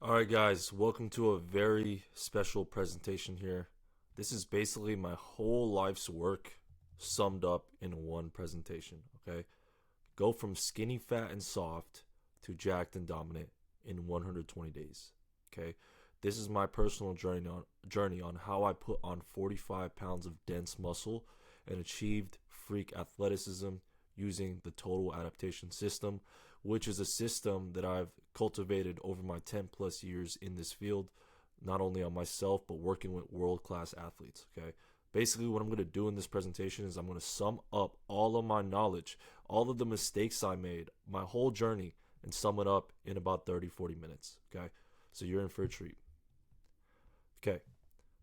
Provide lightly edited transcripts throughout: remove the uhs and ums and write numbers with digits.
Alright, guys, welcome to a very special presentation here. This is basically my whole life's work summed up in one presentation, okay? Go from skinny, fat, and soft to jacked and dominant in 120 days, okay? This is my personal journey on how I put on 45 pounds of dense muscle and achieved freak athleticism using the total adaptation system, which is a system that I've cultivated over my 10 plus years in this field, not only on myself, but working with world class athletes. Okay. Basically, what I'm going to do in this presentation is I'm going to sum up all of my knowledge, all of the mistakes I made, my whole journey, and sum it up in about 30, 40 minutes. Okay. So you're in for a treat. Okay.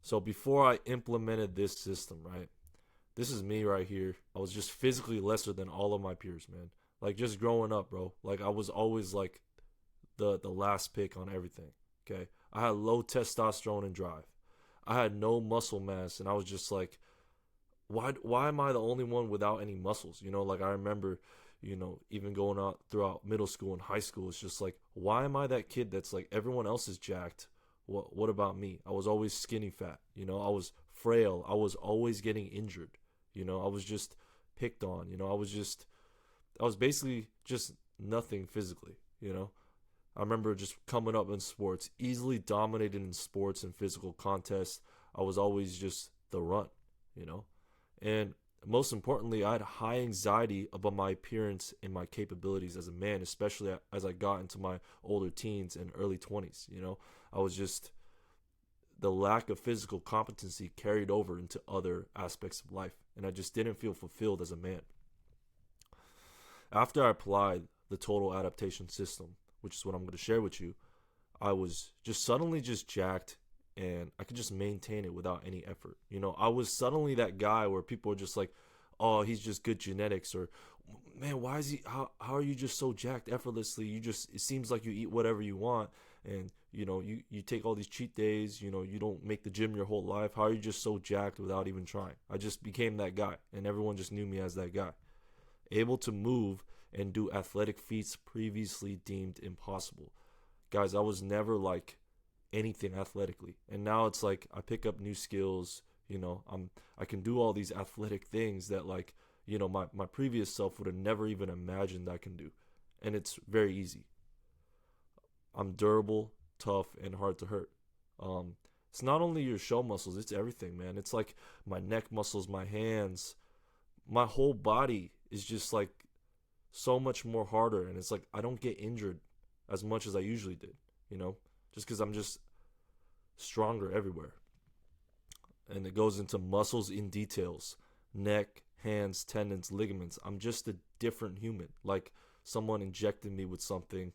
So before I implemented this system, right? This is me right here. I was just physically lesser than all of my peers, man. Like just growing up, bro. Like I was always like the last pick on everything. Okay. I had low testosterone and drive. I had no muscle mass, and I was just like, why am I the only one without any muscles? Like I remember, even going out throughout middle school and high school, it's just like, why am I that kid that's like everyone else is jacked? What about me? I was always skinny fat, I was frail, I was always getting injured, I was just picked on, I was basically just nothing physically, I remember just coming up in sports, easily dominated in sports and physical contests. I was always just the runt, you know? And most importantly, I had high anxiety about my appearance and my capabilities as a man, especially as I got into my older teens and early 20s, I was just, the lack of physical competency carried over into other aspects of life, and I just didn't feel fulfilled as a man. After I applied the total adaptation system, which is what I'm going to share with you, I was just suddenly just jacked, and I could just maintain it without any effort. I was suddenly that guy where people are just like, oh, he's just good genetics, or man, why is he, how are you just so jacked effortlessly? It seems like you eat whatever you want, and you take all these cheat days, you don't make the gym your whole life. How are you just so jacked without even trying? I just became that guy, and everyone just knew me as that guy, able to move and do athletic feats previously deemed impossible. Guys, I was never like anything athletically. And now it's like I pick up new skills, I can do all these athletic things that like, my previous self would have never even imagined I can do. And it's very easy. I'm durable, tough, and hard to hurt. It's not only your show muscles, it's everything, man. It's like my neck muscles, my hands, my whole body is just like so much more harder, and it's like I don't get injured as much as I usually did, just because I'm just stronger everywhere. And it goes into muscles in details, neck, hands, tendons, ligaments. I'm just a different human, like someone injected me with something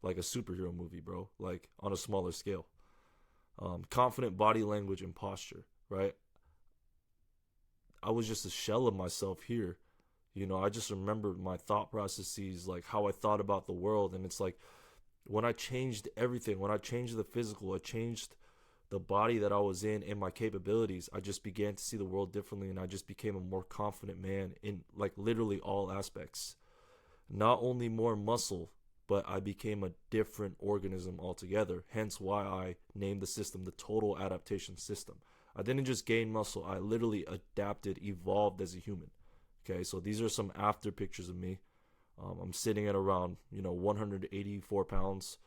like a superhero movie, bro, like on a smaller scale. Confident body language and posture, right? I was just a shell of myself here. I just remembered my thought processes, like how I thought about the world. And it's like when I changed everything, when I changed the physical, I changed the body that I was in and my capabilities, I just began to see the world differently, and I just became a more confident man in like literally all aspects. Not only more muscle, but I became a different organism altogether. Hence why I named the system the total adaptation system. I didn't just gain muscle, I literally adapted, evolved as a human. Okay, so these are some after pictures of me. I'm sitting at around 184 pounds,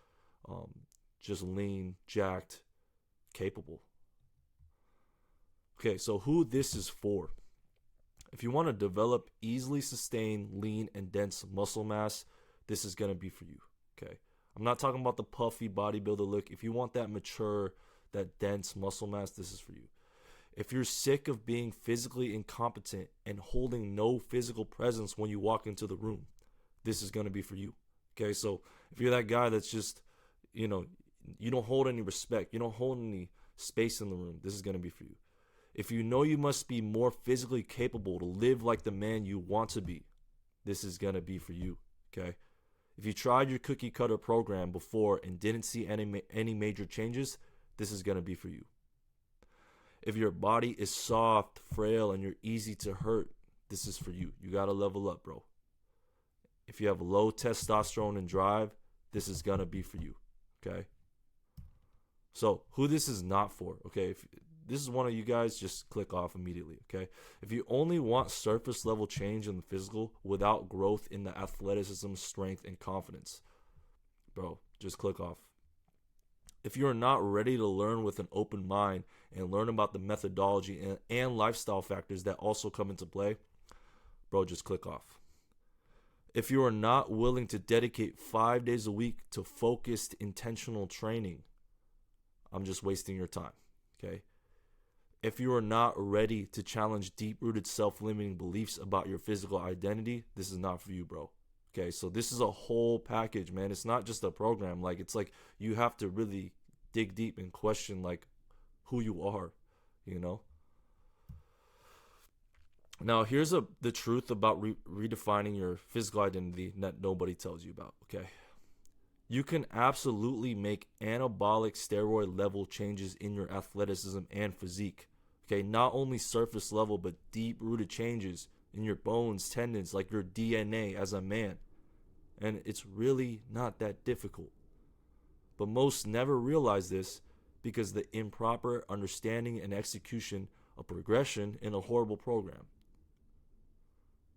um, just lean, jacked, capable. Okay, so who this is for? If you want to develop easily sustained lean and dense muscle mass, this is gonna be for you. Okay, I'm not talking about the puffy bodybuilder look. If you want that mature, that dense muscle mass, this is for you. If you're sick of being physically incompetent and holding no physical presence when you walk into the room, this is going to be for you. Okay, so if you're that guy that's just, you don't hold any respect, you don't hold any space in the room, this is going to be for you. If you know you must be more physically capable to live like the man you want to be, this is going to be for you. Okay, if you tried your cookie cutter program before and didn't see any major changes, this is going to be for you. If your body is soft, frail, and you're easy to hurt, this is for you. You got to level up, bro. If you have low testosterone and drive, this is going to be for you. Okay? So who this is not for, okay? If this is one of you guys, just click off immediately, okay? If you only want surface level change in the physical without growth in the athleticism, strength, and confidence, bro, just click off. If you're not ready to learn with an open mind and learn about the methodology and lifestyle factors that also come into play, bro, just click off. If you are not willing to dedicate 5 days a week to focused, intentional training, I'm just wasting your time, okay? If you are not ready to challenge deep-rooted self-limiting beliefs about your physical identity, this is not for you, bro. Okay, so this is a whole package, man. It's not just a program. Like, it's like you have to really dig deep and question, like, who you are, you know? Now, here's the truth about redefining your physical identity that nobody tells you about, okay? You can absolutely make anabolic steroid level changes in your athleticism and physique. Okay, not only surface level, but deep rooted changes in your bones, tendons, like your DNA as a man. And it's really not that difficult. But most never realize this because the improper understanding and execution of progression in a horrible program.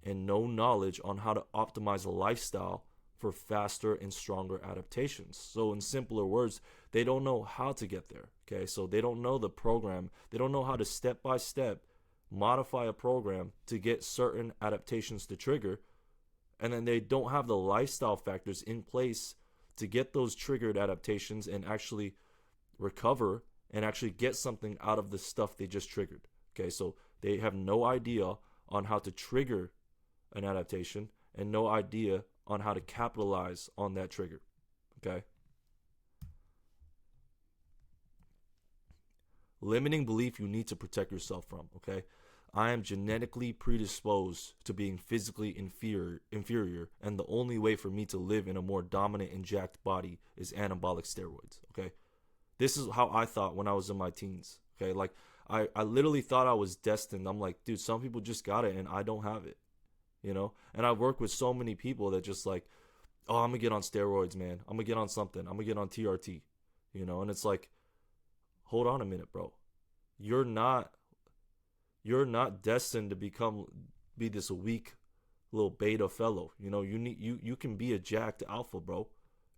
And no knowledge on how to optimize a lifestyle for faster and stronger adaptations. So in simpler words, they don't know how to get there. Okay, so they don't know the program. They don't know how to step by step modify a program to get certain adaptations to trigger. And then they don't have the lifestyle factors in place to get those triggered adaptations and actually recover and actually get something out of the stuff they just triggered. Okay, so they have no idea on how to trigger an adaptation and no idea on how to capitalize on that trigger. Okay. Limiting belief you need to protect yourself from. Okay. I am genetically predisposed to being physically inferior, and the only way for me to live in a more dominant and jacked body is anabolic steroids. Okay. This is how I thought when I was in my teens. Okay. Like I literally thought I was destined. I'm like, dude, some people just got it and I don't have it. You know, and I work with so many people that just like, oh, I'm gonna get on steroids, man. I'm gonna get on something. I'm gonna get on TRT, you know, and it's like, hold on a minute, bro. You're not destined to be this weak little beta fellow. You know, you can be a jacked alpha, bro.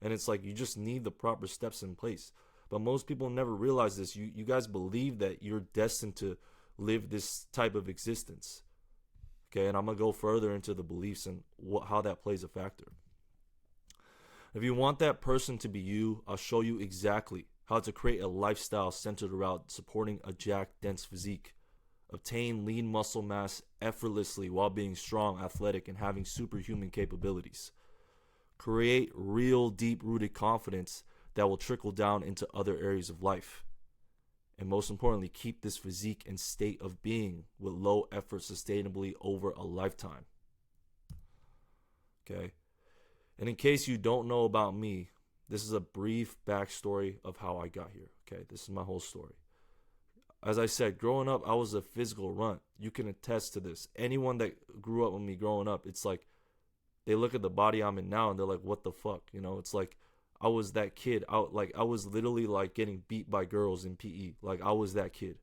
And it's like you just need the proper steps in place. But most people never realize this. You guys believe that you're destined to live this type of existence. Okay, and I'm going to go further into the beliefs and how that plays a factor. If you want that person to be you, I'll show you exactly how to create a lifestyle centered around supporting a jacked, dense physique. Obtain lean muscle mass effortlessly while being strong, athletic, and having superhuman capabilities. Create real, deep-rooted confidence that will trickle down into other areas of life. And most importantly, keep this physique and state of being with low effort sustainably over a lifetime. Okay. And in case you don't know about me, this is a brief backstory of how I got here. Okay. This is my whole story. As I said, growing up, I was a physical runt. You can attest to this. Anyone that grew up with me growing up, it's like they look at the body I'm in now and they're like, what the fuck? You know, it's like I was that kid. I was literally like getting beat by girls in PE. Like I was that kid.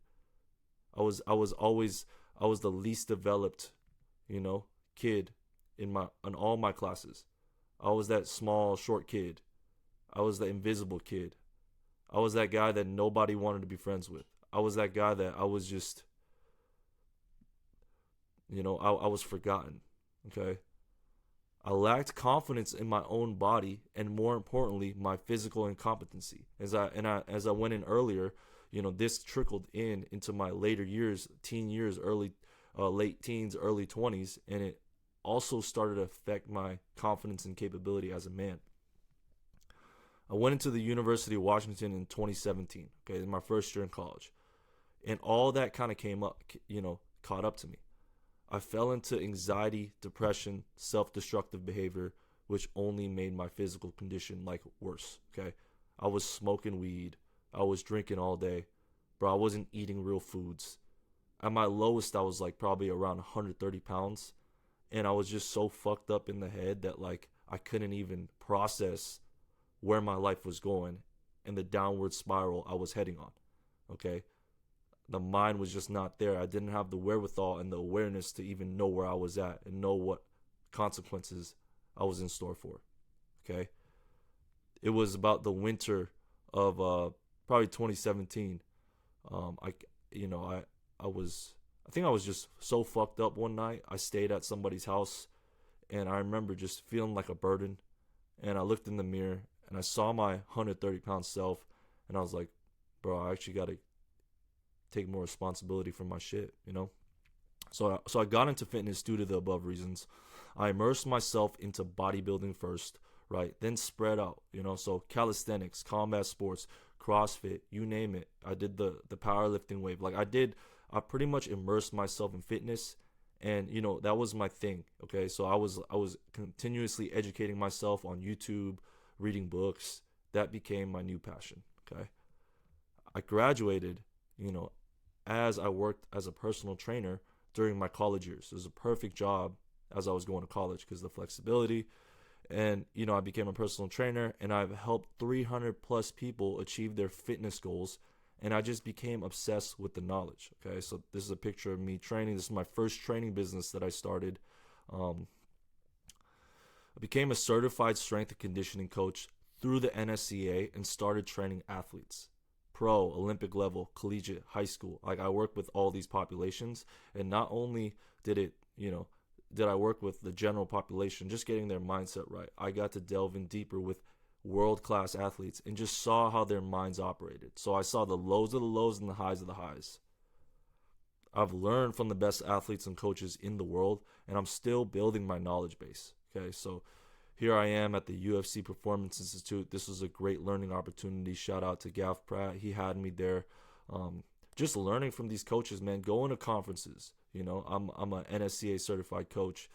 I was the least developed, you know, kid in all my classes. I was that small, short kid. I was the invisible kid. I was that guy that nobody wanted to be friends with. I was that guy that I was just, you know, I was forgotten. Okay. I lacked confidence in my own body and, more importantly, my physical incompetency. As I went in earlier, you know, this trickled into my later years, teen years, late teens, early 20s, and it also started to affect my confidence and capability as a man. I went into the University of Washington in 2017. Okay, in my first year in college, and all that kind of came up, you know, caught up to me. I fell into anxiety, depression, self-destructive behavior, which only made my physical condition like worse. Okay, I was smoking weed, I was drinking all day, bro. I wasn't eating real foods. At my lowest, I was like probably around 130 pounds, and I was just so fucked up in the head that like I couldn't even process where my life was going, and the downward spiral I was heading on. Okay. The mind was just not there. I didn't have the wherewithal and the awareness to even know where I was at and know what consequences I was in store for. Okay. It was about the winter of probably 2017. I you know I think I was just so fucked up one night. I stayed at somebody's house, and I remember just feeling like a burden. And I looked in the mirror and I saw my 130-pound self, and I was like, bro, I actually got to take more responsibility for my shit, you know? So I got into fitness due to the above reasons. I immersed myself into bodybuilding first, right? Then spread out, you know? So calisthenics, combat sports, CrossFit, you name it. I did the powerlifting wave. Like I pretty much immersed myself in fitness, and you know, that was my thing. Okay, so I was continuously educating myself on YouTube, reading books. That became my new passion. Okay, I graduated, you know, as I worked as a personal trainer during my college years. It was a perfect job as I was going to college because of the flexibility. And you know, I became a personal trainer, and I've helped 300 plus people achieve their fitness goals, and I just became obsessed with the knowledge. Okay, so this is a picture of me training. This is my first training business that I started. I became a certified strength and conditioning coach through the NSCA and started training athletes, pro, Olympic level, collegiate, high school. Like, I work with all these populations, and not only did I work with the general population, just getting their mindset right, I got to delve in deeper with world-class athletes and just saw how their minds operated. So I saw the lows of the lows and the highs of the highs. I've learned from the best athletes and coaches in the world, and I'm still building my knowledge base. Okay, so here I am at the UFC Performance Institute. This was a great learning opportunity. Shout out to Gav Pratt. He had me there. Just learning from these coaches, man. Going to conferences. You know, I'm an NSCA certified coach,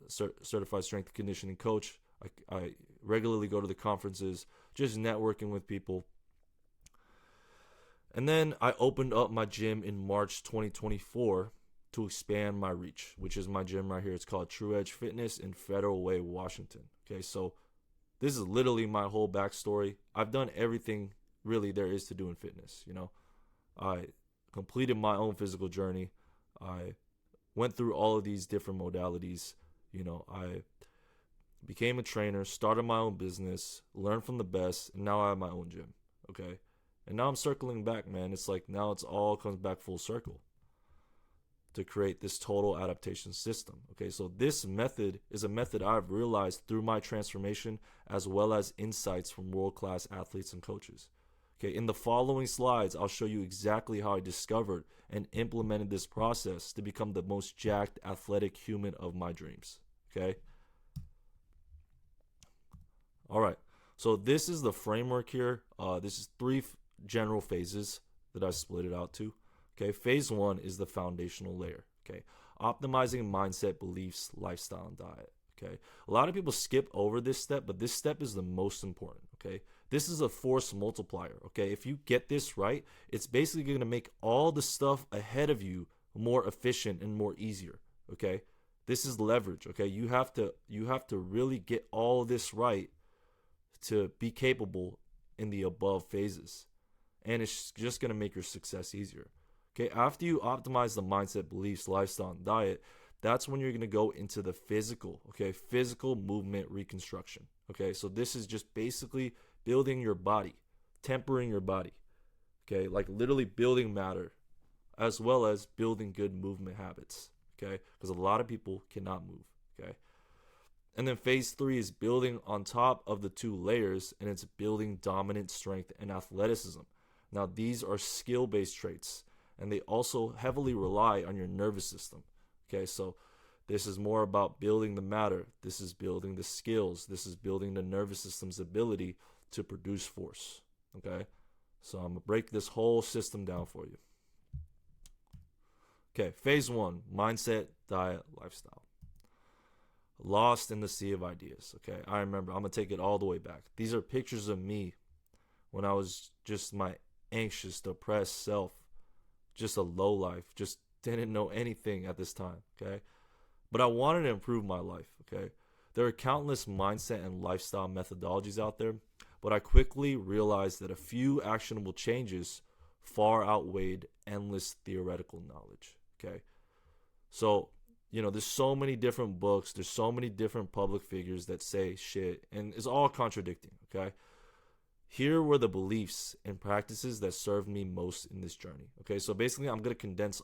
certified strength and conditioning coach. I regularly go to the conferences, just networking with people. And then I opened up my gym in March 2024 to expand my reach, which is my gym right here. It's called True Edge Fitness in Federal Way, Washington. Okay, so this is literally my whole backstory. I've done everything really there is to do in fitness. You know, I completed my own physical journey. I went through all of these different modalities. You know, I became a trainer, started my own business, learned from the best, and now I have my own gym. Okay, and now I'm circling back, man. It's like now it's all comes back full circle to create this total adaptation system. Okay, so this method is a method I've realized through my transformation, as well as insights from world-class athletes and coaches. Okay, in the following slides, I'll show you exactly how I discovered and implemented this process to become the most jacked, athletic human of my dreams. Okay. All right. So this is the framework here. This is three general phases that I split it out to. Okay. Phase one is the foundational layer. Okay. Optimizing mindset, beliefs, lifestyle, and diet. Okay. A lot of people skip over this step, but this step is the most important. Okay. This is a force multiplier. Okay. If you get this right, it's basically going to make all the stuff ahead of you more efficient and more easier. Okay. This is leverage. Okay. You have to really get all this right to be capable in the above phases. And it's just going to make your success easier. Okay, after you optimize the mindset, beliefs, lifestyle, and diet, that's when you're going to go into the physical, okay, physical movement reconstruction. Okay, so this is just basically building your body, tempering your body, okay, like literally building matter, as well as building good movement habits, okay, because a lot of people cannot move, okay. And then phase three is building on top of the two layers, and it's building dominant strength and athleticism. Now, these are skill-based traits, and they also heavily rely on your nervous system. Okay, so this is more about building the matter. This is building the skills. This is building the nervous system's ability to produce force. Okay, so I'm going to break this whole system down for you. Okay, phase one, mindset, diet, lifestyle. Lost in the sea of ideas. Okay, I remember. I'm going to take it all the way back. These are pictures of me when I was just my anxious, depressed self. Just a low life, just didn't know anything at this time, okay? But I wanted to improve my life, okay? There are countless mindset and lifestyle methodologies out there, but I quickly realized that a few actionable changes far outweighed endless theoretical knowledge. Okay. So, there's so many different books, there's so many different public figures that say shit, and it's all contradicting. Okay. Here were the beliefs and practices that served me most in this journey. Okay. So basically, I'm going to condense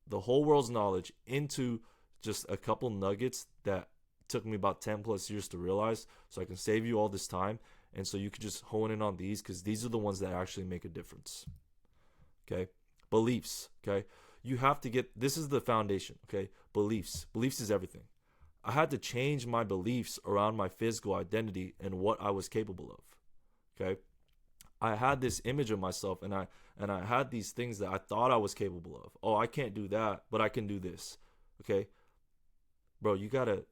the whole world's knowledge into just a couple nuggets that took me about 10 plus years to realize, so I can save you all this time, and so you can just hone in on these, because these are the ones that actually make a difference. Okay. Beliefs. Okay. You have to get, this is the foundation. Okay. Beliefs is everything. I had to change my beliefs around my physical identity and what I was capable of. Okay. I had this image of myself, and I had these things that I thought I was capable of. Oh, I can't do that, but I can do this. Okay. Bro, you got to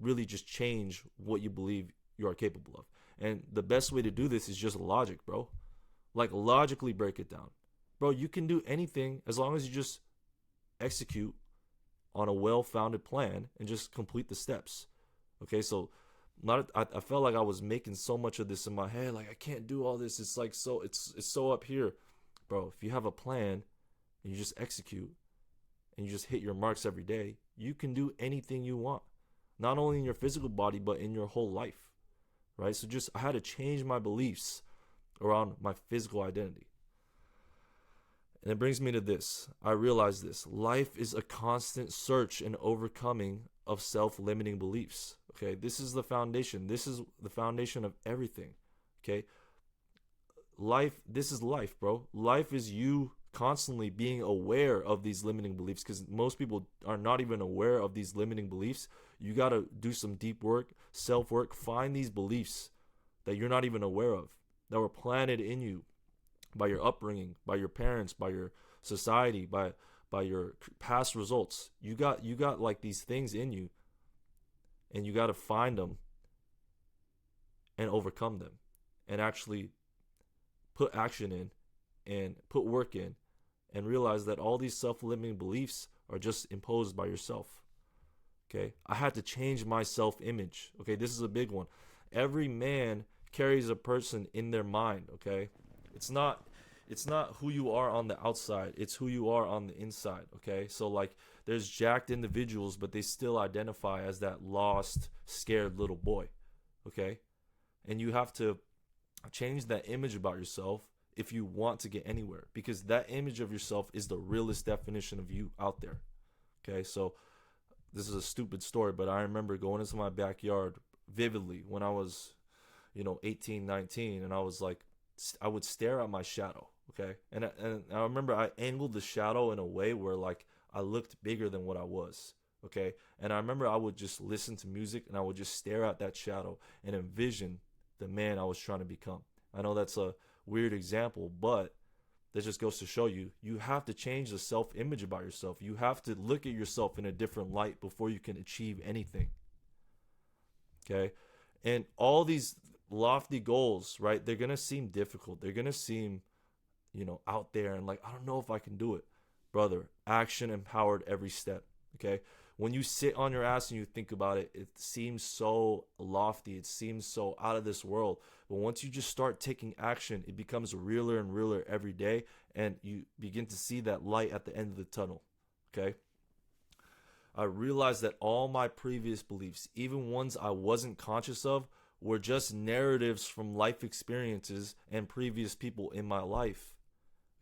really just change what you believe you are capable of. And the best way to do this is just logic, bro. Like, logically break it down. Bro, you can do anything as long as you just execute on a well-founded plan and just complete the steps. Okay, so I felt like I was making so much of this in my head, like I can't do all this. It's like it's so up here. Bro, if you have a plan and you just execute and you just hit your marks every day, you can do anything you want. Not only in your physical body, but in your whole life. Right? So I had to change my beliefs around my physical identity. And it brings me to this. I realize this. Life is a constant search and overcoming of self-limiting beliefs. Okay? This is the foundation. This is the foundation of everything. Okay? This is life, bro. Life is you constantly being aware of these limiting beliefs, because most people are not even aware of these limiting beliefs. You got to do some deep work, self-work, find these beliefs that you're not even aware of, that were planted in you by your upbringing, by your parents, by your society, by your past results. You got like these things in you, and you got to find them and overcome them, and actually put action in and put work in, and realize that all these self-limiting beliefs are just imposed by yourself. Okay? I had to change my self-image. Okay? This is a big one. Every man carries a person in their mind. Okay? It's not who you are on the outside. It's who you are on the inside. Okay? So like, there's jacked individuals, but they still identify as that lost, scared little boy. Okay? And you have to change that image about yourself if you want to get anywhere, because that image of yourself is the realest definition of you out there. Okay, so this is a stupid story, but I remember going into my backyard vividly when I was 18, 19, and I was like, I would stare at my shadow. Okay, and I remember I angled the shadow in a way where like I looked bigger than what I was. Okay, and I remember I would just listen to music, and I would just stare at that shadow and envision the man I was trying to become. I know that's a weird example, but that just goes to show you have to change the self-image about yourself. You have to look at yourself in a different light before you can achieve anything. Okay? And all these lofty goals, right, they're going to seem difficult. They're going to seem, out there and like, I don't know if I can do it. Brother, action empowered every step. Okay? When you sit on your ass and you think about it, it seems so lofty. It seems so out of this world. But once you just start taking action, it becomes realer and realer every day. And you begin to see that light at the end of the tunnel. Okay? I realized that all my previous beliefs, even ones I wasn't conscious of, were just narratives from life experiences and previous people in my life.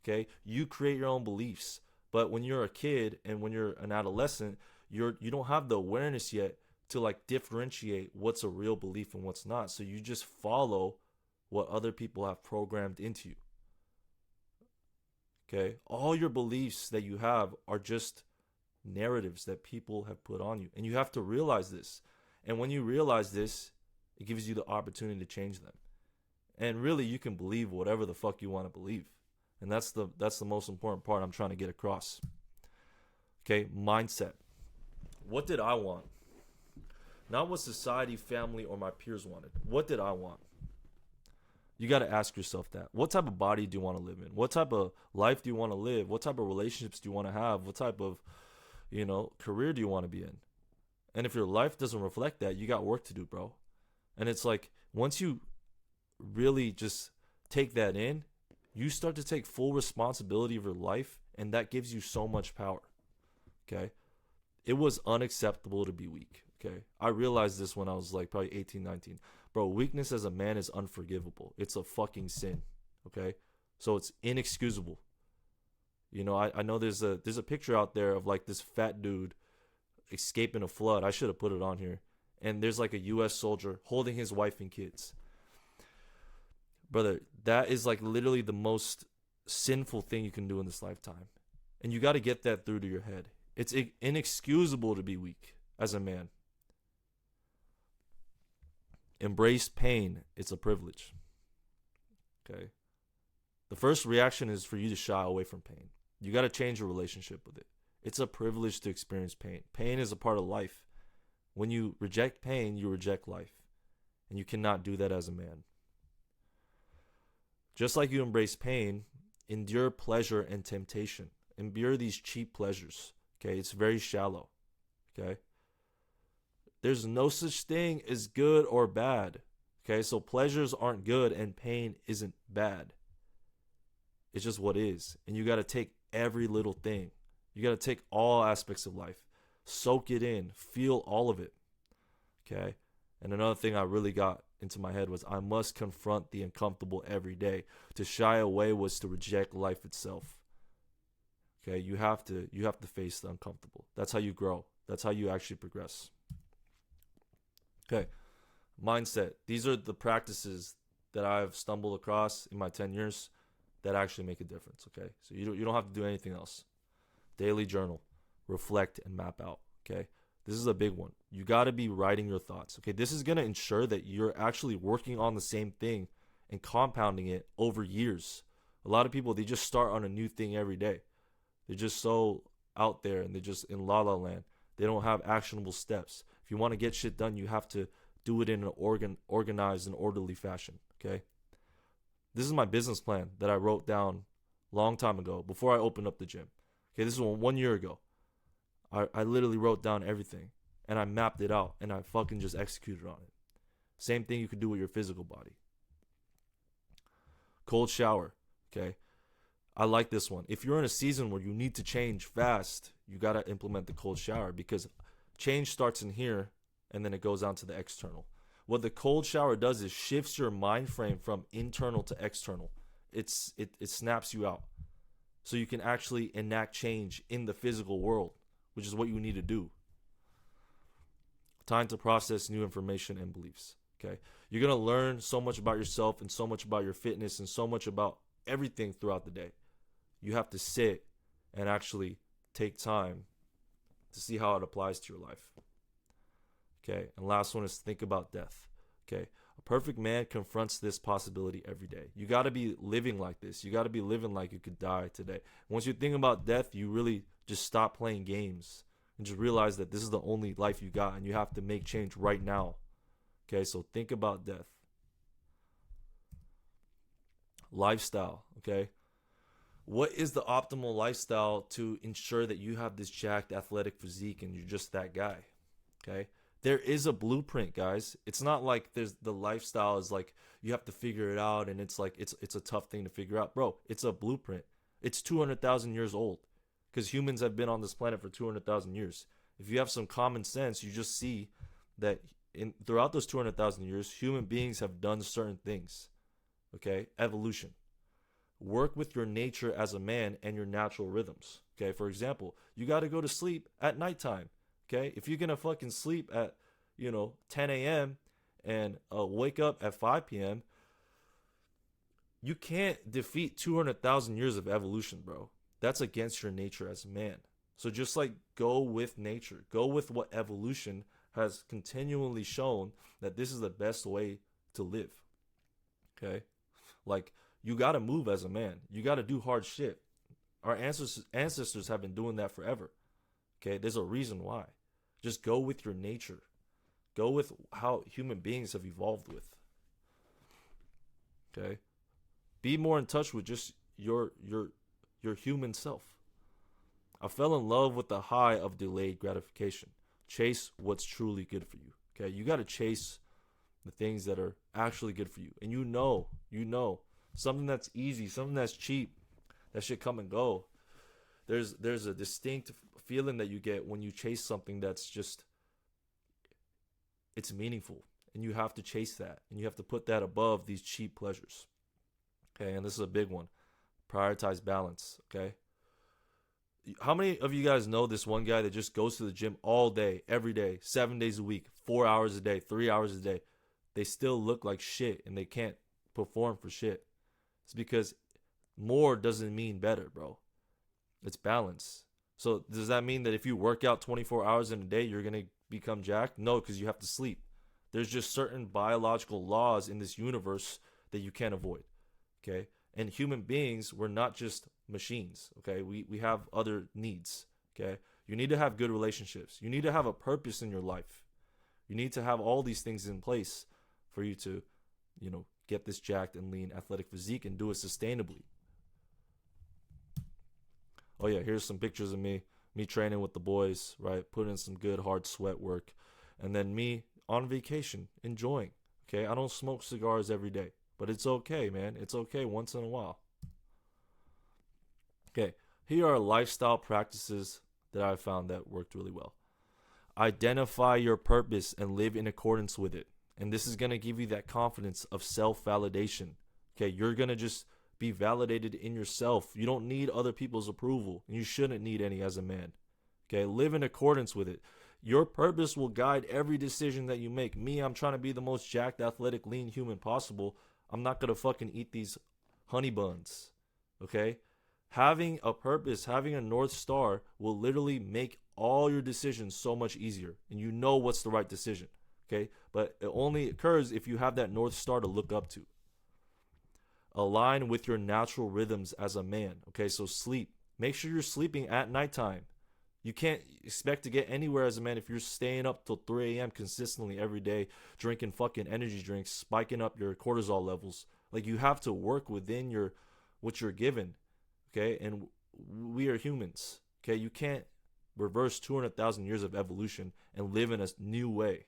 Okay? You create your own beliefs. But when you're a kid and when you're an adolescent, you don't have the awareness yet to like differentiate what's a real belief and what's not. So you just follow what other people have programmed into you. Okay? All your beliefs that you have are just narratives that people have put on you. And you have to realize this. And when you realize this, it gives you the opportunity to change them. And really, you can believe whatever the fuck you want to believe. And that's the most important part I'm trying to get across. Okay? Mindset. What did I want? Not what society, family, or my peers wanted. What did I want? You got to ask yourself that. What type of body do you want to live in? What type of life do you want to live? What type of relationships do you want to have? What type of, career do you want to be in? And if your life doesn't reflect that, you got work to do, bro. And it's like, once you really just take that in, you start to take full responsibility of your life, and that gives you so much power. Okay? It was unacceptable to be weak. Okay? I realized this when I was like probably 18, 19. Bro, weakness as a man is unforgivable. It's a fucking sin. Okay? So it's inexcusable. You know, I know there's a picture out there of like this fat dude escaping a flood. I should have put it on here. And there's like a US soldier holding his wife and kids. Brother, that is like literally the most sinful thing you can do in this lifetime. And you got to get that through to your head. It's inexcusable to be weak as a man. Embrace pain. It's a privilege. Okay? The first reaction is for you to shy away from pain. You got to change your relationship with it. It's a privilege to experience pain. Pain is a part of life. When you reject pain, you reject life. And you cannot do that as a man. Just like you embrace pain, endure pleasure and temptation. Endure these cheap pleasures. Okay, it's very shallow. Okay, there's no such thing as good or bad. Okay, so pleasures aren't good and pain isn't bad. It's just what is. And you got to take every little thing. You got to take all aspects of life. Soak it in. Feel all of it. Okay, and another thing I really got into my head was I must confront the uncomfortable every day. To shy away was to reject life itself. Okay, you have to face the uncomfortable. That's how you grow. That's how you actually progress. Okay, mindset. These are the practices that I've stumbled across in my 10 years that actually make a difference. Okay, so you don't have to do anything else. Daily journal, reflect and map out. Okay, this is a big one. You got to be writing your thoughts. Okay, this is going to ensure that you're actually working on the same thing and compounding it over years. A lot of people, they just start on a new thing every day. They're just so out there and they're just in la la land. They don't have actionable steps. If you want to get shit done, you have to do it in an organized and orderly fashion. Okay, this is my business plan that I wrote down a long time ago before I opened up the gym. Okay, this is 1 year ago. I literally wrote down everything and I mapped it out and I fucking just executed on it. Same thing you could do with your physical body. Cold shower. Okay, I like this one. If you're in a season where you need to change fast, you got to implement the cold shower because change starts in here and then it goes out to the external. What the cold shower does is shifts your mind frame from internal to external. It snaps you out. So you can actually enact change in the physical world, which is what you need to do. Time to process new information and beliefs. Okay, you're going to learn so much about yourself and so much about your fitness and so much about everything throughout the day. You have to sit and actually take time to see how it applies to your life. Okay, and last one is think about death. Okay, a perfect man confronts this possibility every day. You got to be living like this. You got to be living like you could die today. Once you think about death, you really just stop playing games and just realize that this is the only life you got and you have to make change right now. Okay, so think about death. Lifestyle, okay? What is the optimal lifestyle to ensure that you have this jacked athletic physique and you're just that guy? Okay? There is a blueprint, guys. It's not like there's the lifestyle is like you have to figure it out and it's like it's a tough thing to figure out. Bro, it's a blueprint. It's 200,000 years old because humans have been on this planet for 200,000 years. If you have some common sense, you just see that throughout those 200,000 years, human beings have done certain things. Okay? Evolution. Work with your nature as a man and your natural rhythms. Okay? For example, you got to go to sleep at nighttime. Okay? If you're going to fucking sleep at, 10 a.m. and wake up at 5 p.m., you can't defeat 200,000 years of evolution, bro. That's against your nature as a man. So just like go with nature. Go with what evolution has continually shown that this is the best way to live. Okay? Like, you got to move as a man. You got to do hard shit. Our ancestors have been doing that forever. Okay? There's a reason why. Just go with your nature. Go with how human beings have evolved with. Okay? Be more in touch with just your human self. I fell in love with the high of delayed gratification. Chase what's truly good for you. Okay? You got to chase the things that are actually good for you. And you know, something that's easy, something that's cheap, that should come and go. There's a distinct feeling that you get when you chase something that's just, it's meaningful, and you have to chase that, and you have to put that above these cheap pleasures. Okay, and this is a big one. Prioritize balance. Okay, how many of you guys know this one guy that just goes to the gym all day, every day, 7 days a week, 4 hours a day, 3 hours a day? They still look like shit and they can't perform for shit. It's because more doesn't mean better, bro. It's balance. So does that mean that if you work out 24 hours in a day, you're going to become jacked? No, because you have to sleep. There's just certain biological laws in this universe that you can't avoid. Okay? And human beings, we're not just machines. Okay? We have other needs. Okay? You need to have good relationships. You need to have a purpose in your life. You need to have all these things in place for you to, get this jacked and lean athletic physique and do it sustainably. Oh yeah, here's some pictures of me training with the boys, right? Putting in some good hard sweat work. And then me on vacation, enjoying. Okay, I don't smoke cigars every day, but it's okay, man. It's okay once in a while. Okay, here are lifestyle practices that I found that worked really well. Identify your purpose and live in accordance with it. And this is going to give you that confidence of self-validation. Okay, you're going to just be validated in yourself. You don't need other people's approval, and you shouldn't need any as a man. Okay, live in accordance with it. Your purpose will guide every decision that you make. Me, I'm trying to be the most jacked, athletic, lean human possible. I'm not going to fucking eat these honey buns. Okay? Having a purpose, having a North Star will literally make all your decisions so much easier. And you know what's the right decision. Okay? But it only occurs if you have that North Star to look up to. Align with your natural rhythms as a man. Okay? So sleep. Make sure you're sleeping at nighttime. You can't expect to get anywhere as a man if you're staying up till 3 a.m. consistently every day, drinking fucking energy drinks, spiking up your cortisol levels. Like, you have to work within what you're given, okay? And we are humans, okay? You can't reverse 200,000 years of evolution and live in a new way.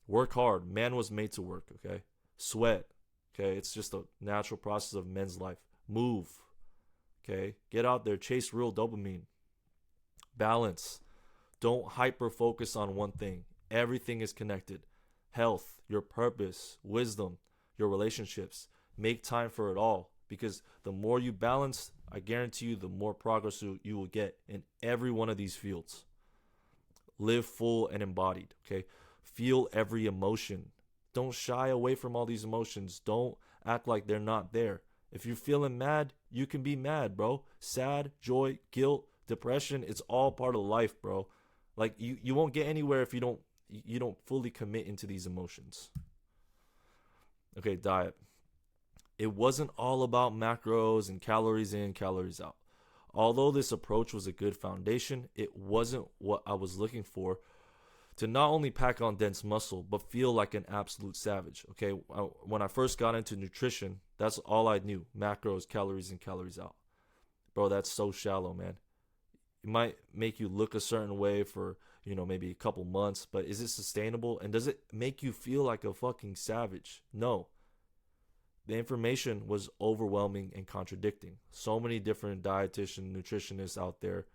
Work hard. Man was made to work, okay? Sweat, okay? It's just a natural process of men's life. Move, okay? Get out there. Chase real dopamine. Balance. Don't hyper focus on one thing. Everything is connected. Health, your purpose, wisdom, your relationships. Make time for it all, because the more you balance, I guarantee you, the more progress you will get in every one of these fields. Live full and embodied, okay? Feel every emotion. Don't shy away from all these emotions. Don't act like they're not there. If you're feeling mad, you can be mad, bro. Sad, joy, guilt, depression, it's all part of life, bro. Like, you won't get anywhere if you don't fully commit into these emotions. Okay, diet. It wasn't all about macros and calories in, calories out. Although this approach was a good foundation, it wasn't what I was looking for to not only pack on dense muscle, but feel like an absolute savage. Okay, when I first got into nutrition, that's all I knew. Macros, calories in, calories out. Bro, that's so shallow, man. It might make you look a certain way for, maybe a couple months, but is it sustainable? And does it make you feel like a fucking savage? No. The information was overwhelming and contradicting. So many different dietitians, nutritionists out there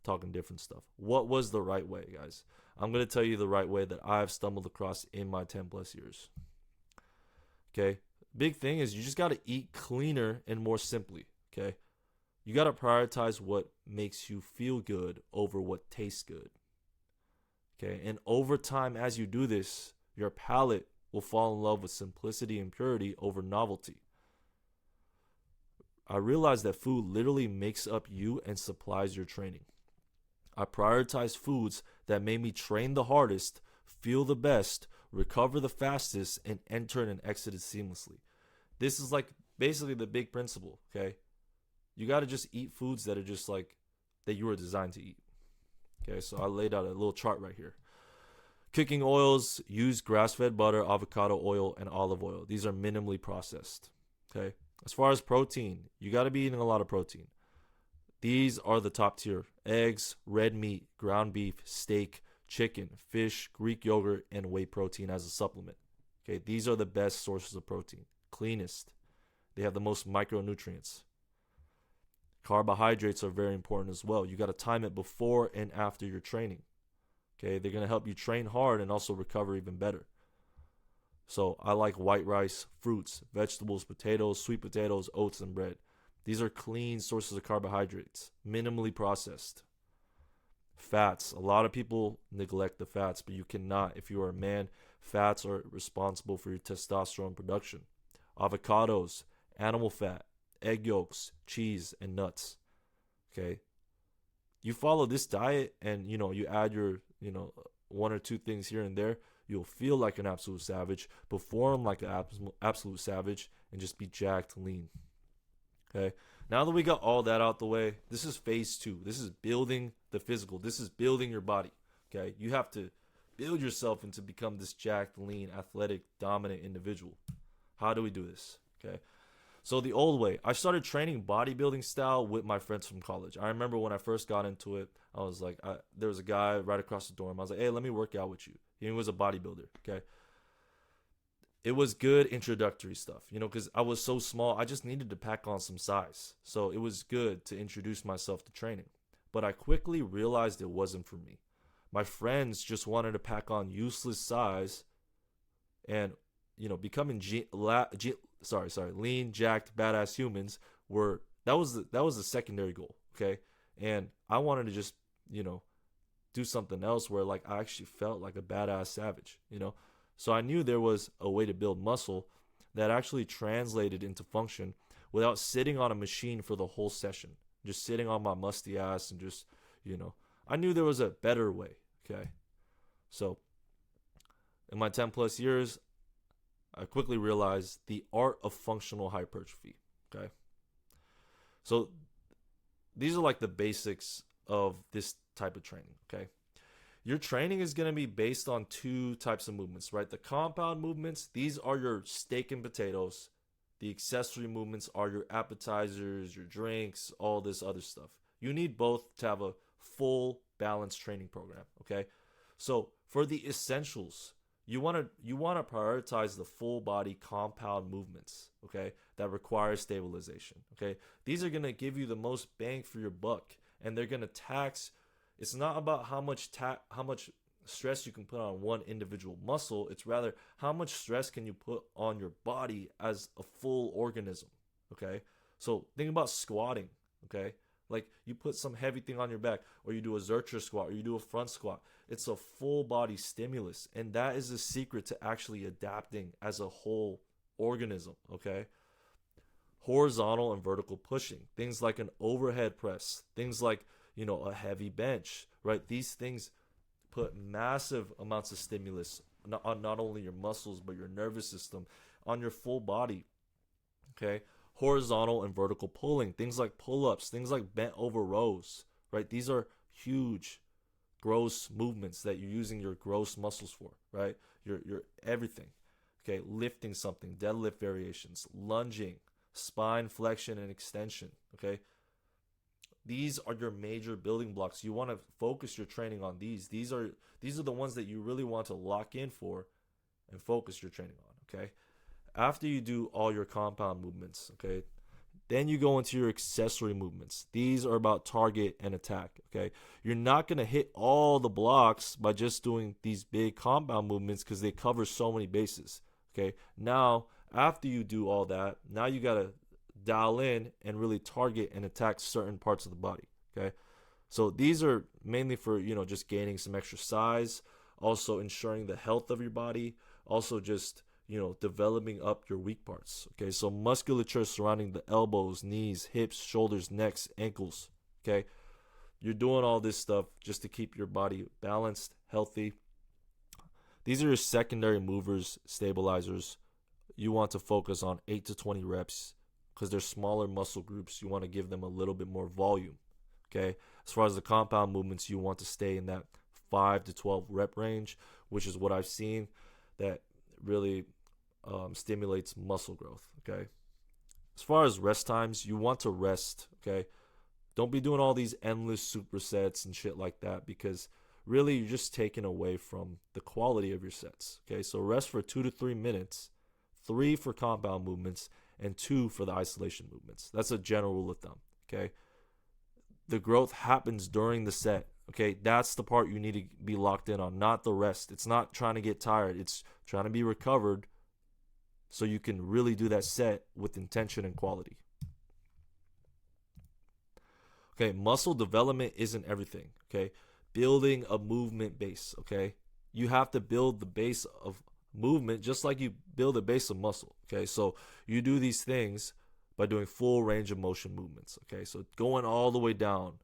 talking different stuff. What was the right way, guys? I'm going to tell you the right way that I've stumbled across in my 10 plus years. Okay? Big thing is you just got to eat cleaner and more simply. Okay? You got to prioritize what makes you feel good over what tastes good. Okay? And over time, as you do this, your palate will fall in love with simplicity and purity over novelty. I realized that food literally makes up you and supplies your training. I prioritized foods that made me train the hardest, feel the best, recover the fastest, and enter and exit it seamlessly. This is like basically the big principle, okay? You got to just eat foods that are just like that you were designed to eat. Okay, so I laid out a little chart right here. Cooking oils, use grass-fed butter, avocado oil, and olive oil. These are minimally processed. Okay, as far as protein, you got to be eating a lot of protein. These are the top tier: eggs, red meat, ground beef, steak, chicken, fish, Greek yogurt, and whey protein as a supplement. Okay, these are the best sources of protein, cleanest. They have the most micronutrients. Carbohydrates are very important as well. You got to time it before and after your training. Okay, they're going to help you train hard and also recover even better. So I like white rice, fruits, vegetables, potatoes, sweet potatoes, oats, and bread. These are clean sources of carbohydrates, minimally processed. Fats. A lot of people neglect the fats, but you cannot. If you are a man, fats are responsible for your testosterone production. Avocados, animal fat, egg yolks, cheese, and nuts. Okay. You follow this diet and you add your, one or two things here and there, you'll feel like an absolute savage, perform like an absolute savage, and just be jacked lean. Okay. Now that we got all that out the way, this is phase 2. This is building the physical. This is building your body. Okay. You have to build yourself into become this jacked, lean, athletic, dominant individual. How do we do this? Okay. So the old way, I started training bodybuilding style with my friends from college. I remember when I first got into it, I was like, there was a guy right across the dorm. I was like, hey, let me work out with you. He was a bodybuilder. Okay. It was good introductory stuff, because I was so small. I just needed to pack on some size. So it was good to introduce myself to training. But I quickly realized it wasn't for me. My friends just wanted to pack on useless size and, becoming lean, jacked, badass humans that was the secondary goal. Okay. And I wanted to just, do something else where like I actually felt like a badass savage, So I knew there was a way to build muscle that actually translated into function without sitting on a machine for the whole session, just sitting on my musty ass and just, I knew there was a better way. Okay. So in my 10 plus years, I quickly realized the art of functional hypertrophy. Okay. So these are like the basics of this type of training. Okay. Your training is going to be based on 2 types of movements, right? The compound movements, these are your steak and potatoes. The accessory movements are your appetizers, your drinks, all this other stuff. You need both to have a full balanced training program, okay? So for the essentials, you want to prioritize the full body compound movements, okay? That require stabilization, okay? These are going to give you the most bang for your buck, and they're going to tax. It's not about how much stress you can put on one individual muscle. It's rather how much stress can you put on your body as a full organism, okay? So think about squatting, okay? Like you put some heavy thing on your back, or you do a Zercher squat, or you do a front squat. It's a full body stimulus, and that is the secret to actually adapting as a whole organism, okay? Horizontal and vertical pushing, things like an overhead press, things like, a heavy bench, right? These things put massive amounts of stimulus on not only your muscles, but your nervous system, on your full body, okay? Horizontal and vertical pulling, things like pull-ups, things like bent over rows, right? These are huge, gross movements that you're using your gross muscles for, right? Your everything, okay? Lifting something, deadlift variations, lunging, spine flexion and extension, okay? These are your major building blocks. You want to focus your training on these. These are the ones that you really want to lock in for and focus your training on, okay? After you do all your compound movements, okay, then you go into your accessory movements. These are about target and attack, okay? You're not going to hit all the blocks by just doing these big compound movements because they cover so many bases, okay? Now, after you do all that, now you got to dial in and really target and attack certain parts of the body, okay? So these are mainly for, just gaining some extra size, also ensuring the health of your body, also just, developing up your weak parts, okay? So musculature surrounding the elbows, knees, hips, shoulders, necks, ankles, okay? You're doing all this stuff just to keep your body balanced, healthy. These are your secondary movers, stabilizers. You want to focus on 8 to 20 reps because they're smaller muscle groups. You want to give them a little bit more volume, okay? As far as the compound movements, you want to stay in that 5 to 12 rep range, which is what I've seen that really stimulates muscle growth, okay? As far as rest times, you want to rest, okay? Don't be doing all these endless supersets and shit like that because really you're just taking away from the quality of your sets. Okay, so rest for 2 to 3 minutes, 3 for compound movements, and 2 for the isolation movements. That's a general rule of thumb. Okay, the growth happens during the set. Okay, that's the part you need to be locked in on, not the rest. It's not trying to get tired, it's trying to be recovered so you can really do that set with intention and quality. Okay, muscle development isn't everything. Okay, building a movement base. Okay, you have to build the base of movement just like you build a base of muscle. Okay, so you do these things by doing full range of motion movements. Okay, so going all the way down,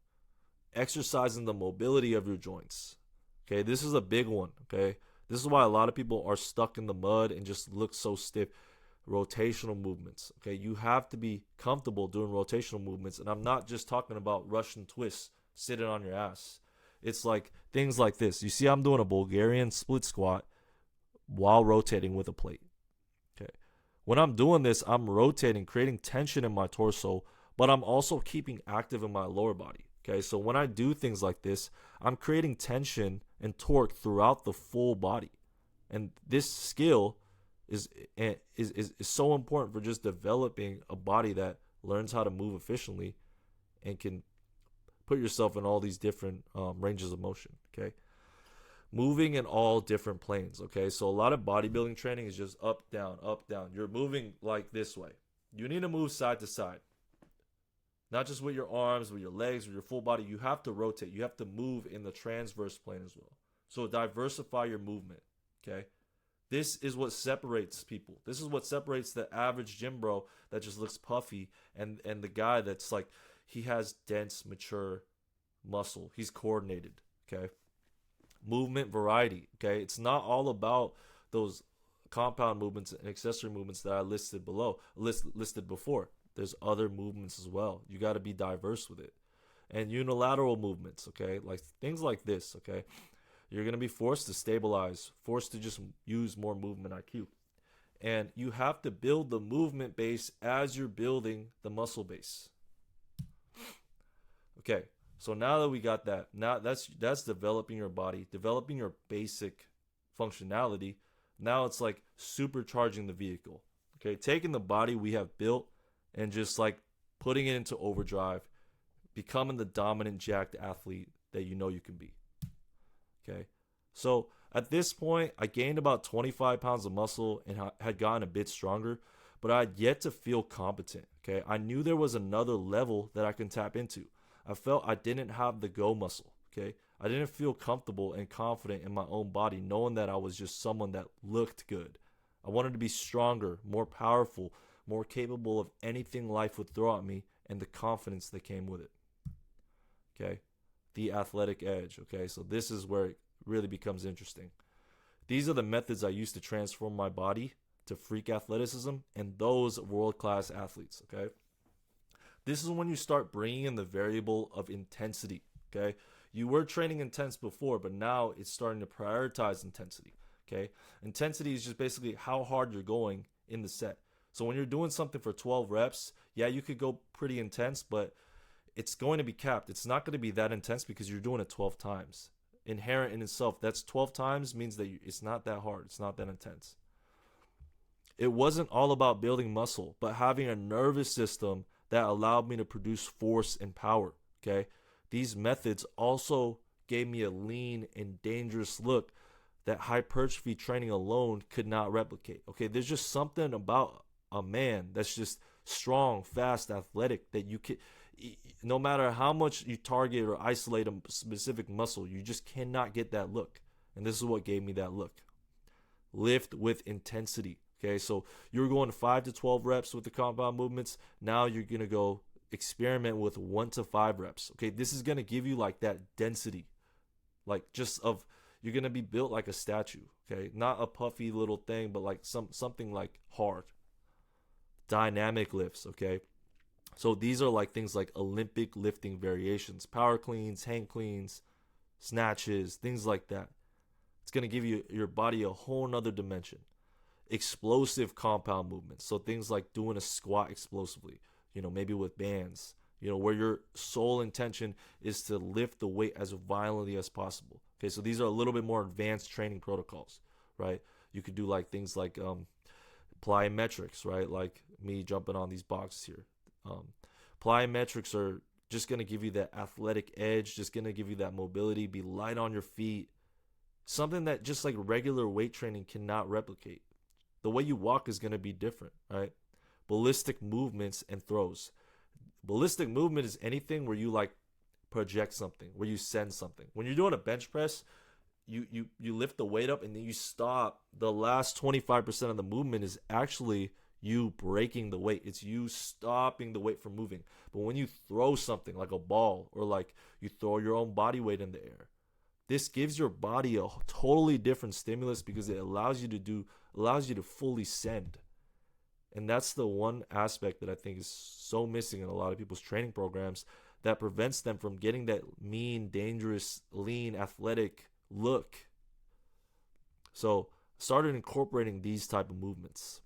exercising the mobility of your joints. Okay, this is a big one. Okay, this is why a lot of people are stuck in the mud and just look so stiff. Rotational movements. Okay, you have to be comfortable doing rotational movements, and I'm not just talking about Russian twists sitting on your ass. It's like things like this. You see, I'm doing a Bulgarian split squat while rotating with a plate. Okay, when I'm doing this, I'm rotating, creating tension in my torso, but I'm also keeping active in my lower body. Okay, so when I do things like this, I'm creating tension and torque throughout the full body, and this skill is so important for just developing a body that learns how to move efficiently and can put yourself in all these different ranges of motion. Okay, moving in all different planes. Okay, so a lot of bodybuilding training is just up down up down. You're moving like this way. You need to move side to side, not just with your arms, with your legs, with your full body. You have to rotate. You have to move in the transverse plane as well. So diversify your movement. Okay, this is what separates people. This is what separates the average gym bro that just looks puffy and the guy that's like, he has dense, mature muscle. He's coordinated. Okay, movement variety. Okay, it's not all about those compound movements and accessory movements that I listed before. There's other movements as well. You got to be diverse with it. And unilateral movements. Okay, like things like this. Okay, you're going to be forced to stabilize, forced to just use more movement IQ. And you have to build the movement base as you're building the muscle base. Okay, so now that we got that, now that's developing your body, developing your basic functionality. Now it's like supercharging the vehicle. Okay, taking the body we have built and just like putting it into overdrive, becoming the dominant jacked athlete that you know you can be. Okay, so at this point, I gained about 25 pounds of muscle and had gotten a bit stronger, but I had yet to feel competent. Okay, I knew there was another level that I can tap into. I felt I didn't have the go muscle. Okay, I didn't feel comfortable and confident in my own body, knowing that I was just someone that looked good. I wanted to be stronger, more powerful, more capable of anything life would throw at me, and the confidence that came with it. Okay, the athletic edge. Okay, so this is where it really becomes interesting. These are the methods I used to transform my body to freak athleticism and those world-class athletes. Okay, this is when you start bringing in the variable of intensity. Okay, you were training intense before, but now it's starting to prioritize intensity. Okay, intensity is just basically how hard you're going in the set. So when you're doing something for 12 reps, yeah, you could go pretty intense, but it's going to be capped. It's not going to be that intense because you're doing it 12 times. Inherent in itself, that's 12 times means that it's not that hard. It's not that intense. It wasn't all about building muscle, but having a nervous system that allowed me to produce force and power. Okay, these methods also gave me a lean and dangerous look that hypertrophy training alone could not replicate. Okay, there's just something about a man that's just strong, fast, athletic that you can, no matter how much you target or isolate a specific muscle, you just cannot get that look. And this is what gave me that look. Lift with intensity. Okay, so you're going 5 to 12 reps with the compound movements. Now you're going to go experiment with 1 to 5 reps. Okay, this is going to give you like that density, like just of, you're going to be built like a statue. Okay, not a puffy little thing, but like something like hard. Dynamic lifts. Okay, so these are like things like Olympic lifting variations, power cleans, hang cleans, snatches, things like that. It's going to give you your body a whole nother dimension. Explosive compound movements, so things like doing a squat explosively, maybe with bands, where your sole intention is to lift the weight as violently as possible. Okay, so these are a little bit more advanced training protocols, right? You could do like things like plyometrics, right? Like me jumping on these boxes here. Um, Plyometrics are just going to give you that athletic edge, just going to give you that mobility, be light on your feet, something that just like regular weight training cannot replicate. The way you walk is going to be different, right? Ballistic movements and throws. Ballistic movement is anything where you like project something, where you send something. When you're doing a bench press, you lift the weight up and then you stop. The last 25% of the movement is actually you breaking the weight. It's you stopping the weight from moving. But when you throw something like a ball or like you throw your own body weight in the air, this gives your body a totally different stimulus because it allows you to fully send. And that's the one aspect that I think is so missing in a lot of people's training programs that prevents them from getting that mean, dangerous, lean, athletic look. So started incorporating these type of movements.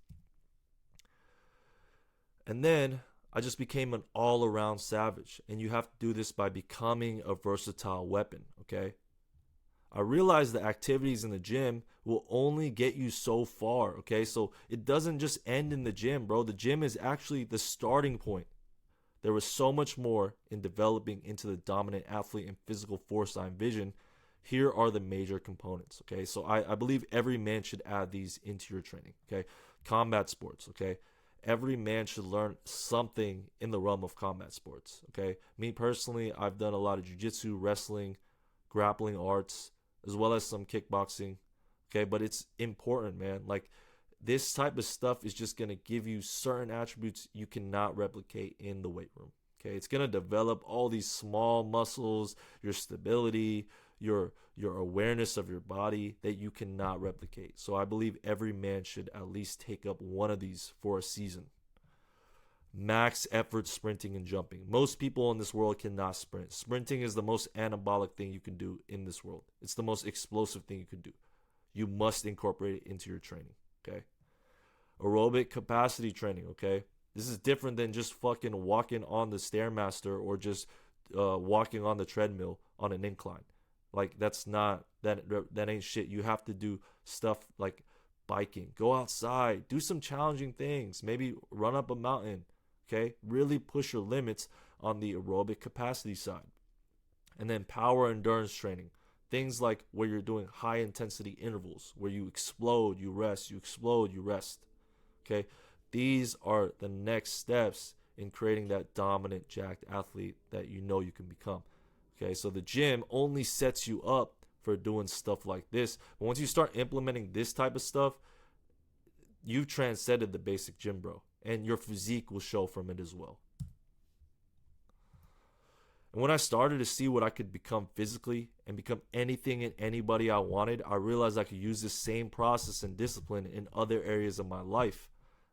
And then I just became an all-around savage. And you have to do this by becoming a versatile weapon, okay? I realized that activities in the gym will only get you so far, okay? So it doesn't just end in the gym, bro. The gym is actually the starting point. There was so much more in developing into the dominant athlete and physical force I envision. Here are the major components, okay? So I believe every man should add these into your training, okay? Combat sports, okay? Every man should learn something in the realm of combat sports, okay? Me personally, I've done a lot of jiu-jitsu, wrestling, grappling arts, as well as some kickboxing, okay? But it's important, man. Like, this type of stuff is just going to give you certain attributes you cannot replicate in the weight room, okay? It's going to develop all these small muscles, your stability, your awareness of your body that you cannot replicate. So I believe every man should at least take up one of these for a season. Max effort sprinting and jumping. Most people in this world cannot sprint. Sprinting is the most anabolic thing you can do in this world. It's the most explosive thing you can do. You must incorporate it into your training, okay? Aerobic capacity training, okay? This is different than just fucking walking on the Stairmaster or just walking on the treadmill on an incline. Like, that's not, that ain't shit. You have to do stuff like biking. Go outside. Do some challenging things. Maybe run up a mountain, okay? Really push your limits on the aerobic capacity side. And then power endurance training. Things like where you're doing high intensity intervals, where you explode, you rest, you explode, you rest. Okay? These are the next steps in creating that dominant, jacked athlete that you know you can become. Okay? So the gym only sets you up for doing stuff like this. But once you start implementing this type of stuff, you've transcended the basic gym, bro. And your physique will show from it as well. And when I started to see what I could become physically and become anything and anybody I wanted, I realized I could use this same process and discipline in other areas of my life.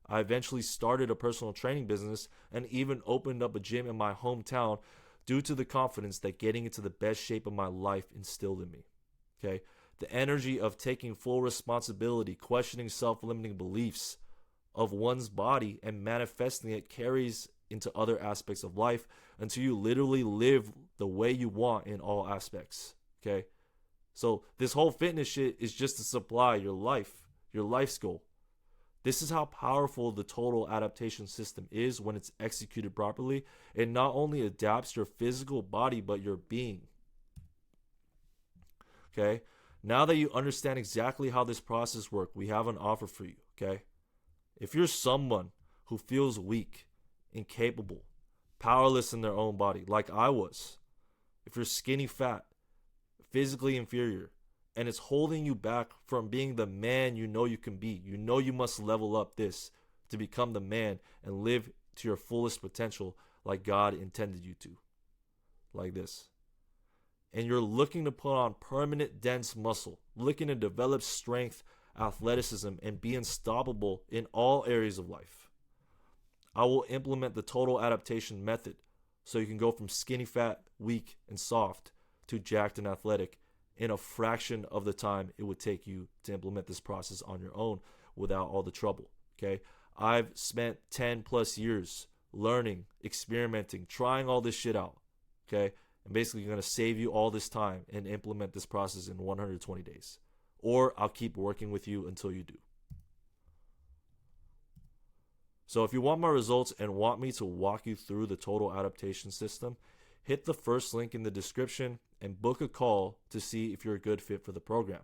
I eventually started a personal training business and even opened up a gym in my hometown due to the confidence that getting into the best shape of my life instilled in me. Okay? The energy of taking full responsibility, questioning self-limiting beliefs of one's body and manifesting it carries into other aspects of life until you literally live the way you want in all aspects. Okay? So this whole fitness shit is just to supply your life's goal. This is how powerful the total adaptation system is when it's executed properly. It not only adapts your physical body, but your being. Okay? Now that you understand exactly how this process works, we have an offer for you. Okay? If you're someone who feels weak, incapable, powerless in their own body, like I was, if you're skinny fat, physically inferior, and it's holding you back from being the man you know you can be, you know you must level up this to become the man and live to your fullest potential like God intended you to, like this. And you're looking to put on permanent dense muscle, looking to develop strength, athleticism, and be unstoppable in all areas of life. I will implement the total adaptation method so you can go from skinny fat, weak, and soft to jacked and athletic in a fraction of the time it would take you to implement this process on your own without all the trouble. Okay? I've spent 10 plus years learning, experimenting, trying all this shit out. Okay? and basically going to save you all this time and implement this process in 120 days. Or I'll keep working with you until you do. So if you want my results and want me to walk you through the total adaptation system, hit the first link in the description and book a call to see if you're a good fit for the program.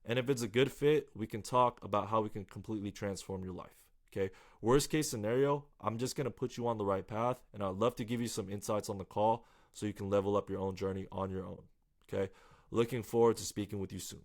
And if it's a good fit, we can talk about how we can completely transform your life. Okay. Worst case scenario, I'm just going to put you on the right path, and I'd love to give you some insights on the call so you can level up your own journey on your own. Okay. Looking forward to speaking with you soon.